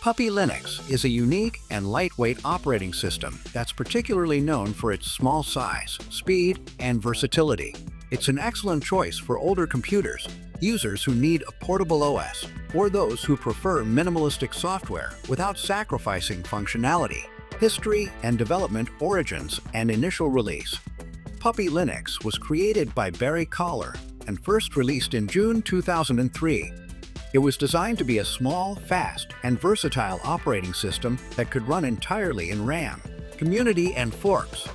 Puppy Linux is a unique and lightweight operating system that's particularly known for its small size, speed, and versatility. It's an excellent choice for older computers, users who need a portable OS, or those who prefer minimalistic software without sacrificing functionality. History and development origins and initial release. Puppy Linux was created by Barry Collar and first released in June 2003. It was designed to be a small, fast, and versatile operating system that could run entirely in RAM, community, and forks.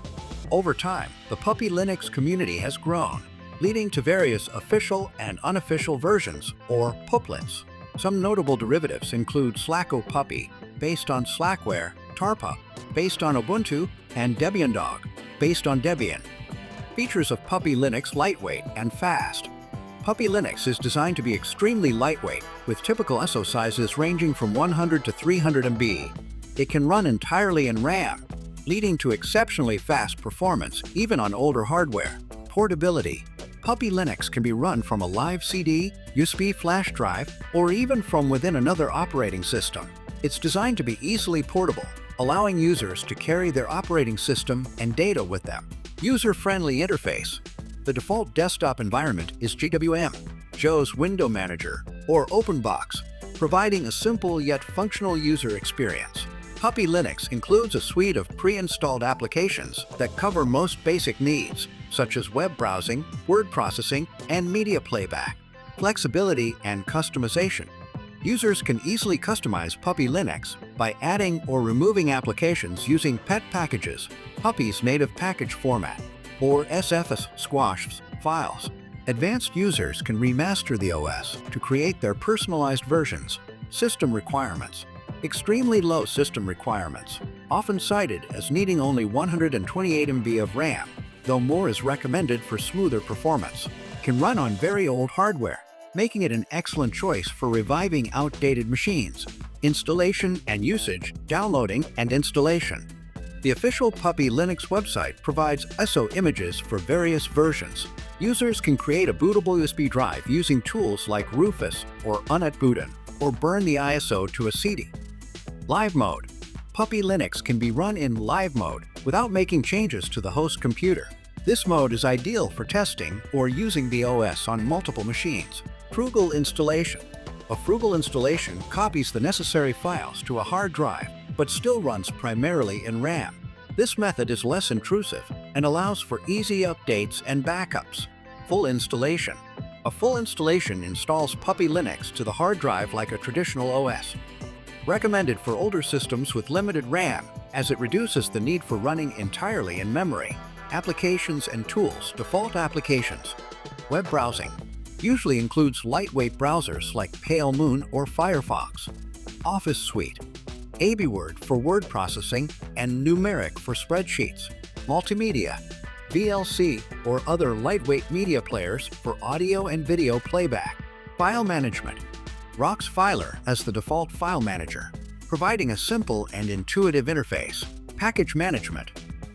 Over time, the Puppy Linux community has grown, leading to various official and unofficial versions, or puplets. Some notable derivatives include Slacko Puppy, based on Slackware, Tarpup, based on Ubuntu, and Debian Dog, based on Debian. Features of Puppy Linux: lightweight and fast. Puppy Linux is designed to be extremely lightweight, with typical SO sizes ranging from 100 to 300 MB. It can run entirely in RAM, leading to exceptionally fast performance even on older hardware. Portability. Puppy Linux can be run from a live CD, USB flash drive, or even from within another operating system. It's designed to be easily portable, allowing users to carry their operating system and data with them. User-friendly interface. The default desktop environment is GWM, Joe's Window Manager, or OpenBox, providing a simple yet functional user experience. Puppy Linux includes a suite of pre-installed applications that cover most basic needs, such as web browsing, word processing, and media playback. Flexibility and customization. Users can easily customize Puppy Linux by adding or removing applications using pet packages, Puppy's native package format, or SFS squash files. Advanced users can remaster the OS to create their personalized versions. System requirements. Extremely low system requirements, often cited as needing only 128 MB of RAM, though more is recommended for smoother performance. Can run on very old hardware, making it an excellent choice for reviving outdated machines. Installation and usage, downloading and installation. The official Puppy Linux website provides ISO images for various versions. Users can create a bootable USB drive using tools like Rufus or UNetbootin, or burn the ISO to a CD. Live mode. Puppy Linux can be run in live mode without making changes to the host computer. This mode is ideal for testing or using the OS on multiple machines. Frugal installation. A frugal installation copies the necessary files to a hard drive, but still runs primarily in RAM. This method is less intrusive and allows for easy updates and backups. Full installation. A full installation installs Puppy Linux to the hard drive like a traditional OS. Recommended for older systems with limited RAM, as it reduces the need for running entirely in memory. Applications and tools. Default applications. Web browsing. Usually includes lightweight browsers like Pale Moon or Firefox. Office Suite. ABWord for word processing and Numeric for spreadsheets. Multimedia. VLC or other lightweight media players for audio and video playback. File management. Rox Filer as the default file manager, providing a simple and intuitive interface. Package management.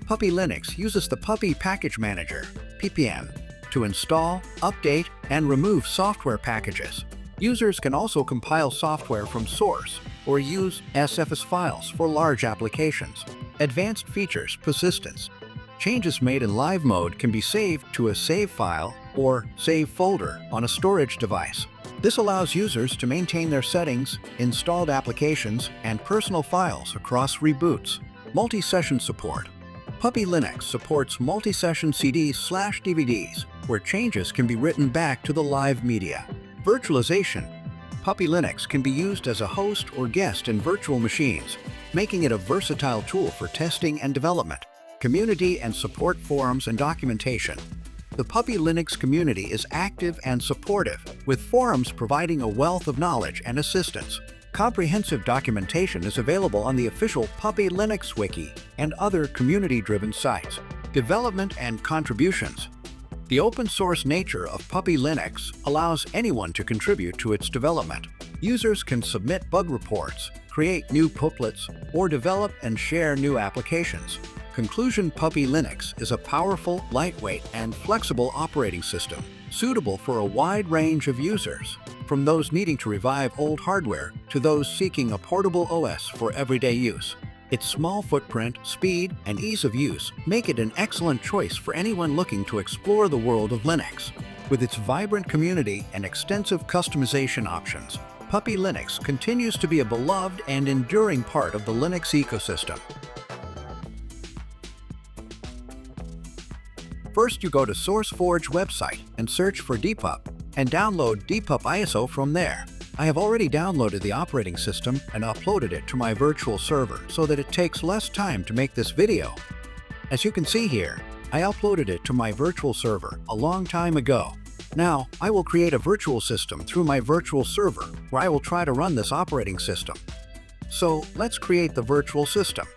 Puppy Linux uses the Puppy Package Manager, PPM, to install, update, and remove software packages. Users can also compile software from source or use SFS files for large applications. Advanced features. Persistence. Changes made in live mode can be saved to a save file or save folder on a storage device. This allows users to maintain their settings, installed applications, and personal files across reboots. Multi-session support. Puppy Linux supports multi-session CDs/DVDs, where changes can be written back to the live media. Virtualization. Puppy Linux can be used as a host or guest in virtual machines, making it a versatile tool for testing and development. Community and support forums and documentation. The Puppy Linux community is active and supportive, with forums providing a wealth of knowledge and assistance. Comprehensive documentation is available on the official Puppy Linux wiki and other community-driven sites. Development and contributions. The open-source nature of Puppy Linux allows anyone to contribute to its development. Users can submit bug reports, create new puplets, or develop and share new applications. Conclusion: Puppy Linux is a powerful, lightweight, and flexible operating system, suitable for a wide range of users. from those needing to revive old hardware to those seeking a portable OS for everyday use. Its small footprint, speed, and ease of use make it an excellent choice for anyone looking to explore the world of Linux. With its vibrant community and extensive customization options, Puppy Linux continues to be a beloved and enduring part of the Linux ecosystem. First, you go to SourceForge website and search for DPUP, and download DPUP ISO from there. I have already downloaded the operating system and uploaded it to my virtual server so that it takes less time to make this video. As you can see here, I uploaded it to my virtual server a long time ago. Now, I will create a virtual system through my virtual server where I will try to run this operating system. So, let's create the virtual system.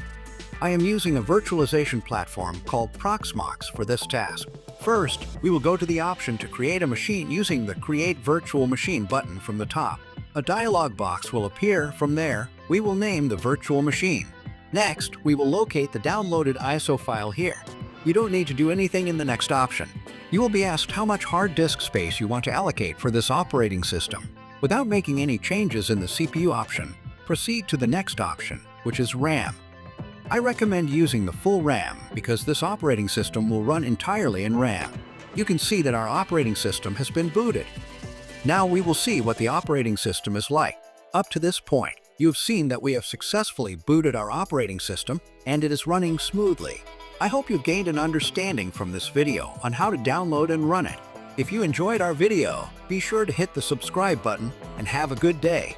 I am using a virtualization platform called Proxmox for this task. First, we will go to the option to create a machine using the Create Virtual Machine button from the top. A dialog box will appear. From there, we will name the virtual machine. Next, we will locate the downloaded ISO file here. You don't need to do anything in the next option. You will be asked how much hard disk space you want to allocate for this operating system. Without making any changes in the CPU option, proceed to the next option, which is RAM. I recommend using the full RAM because this operating system will run entirely in RAM. You can see that our operating system has been booted. Now we will see what the operating system is like. Up to this point, you have seen that we have successfully booted our operating system and it is running smoothly. I hope you've gained an understanding from this video on how to download and run it. If you enjoyed our video, be sure to hit the subscribe button and have a good day.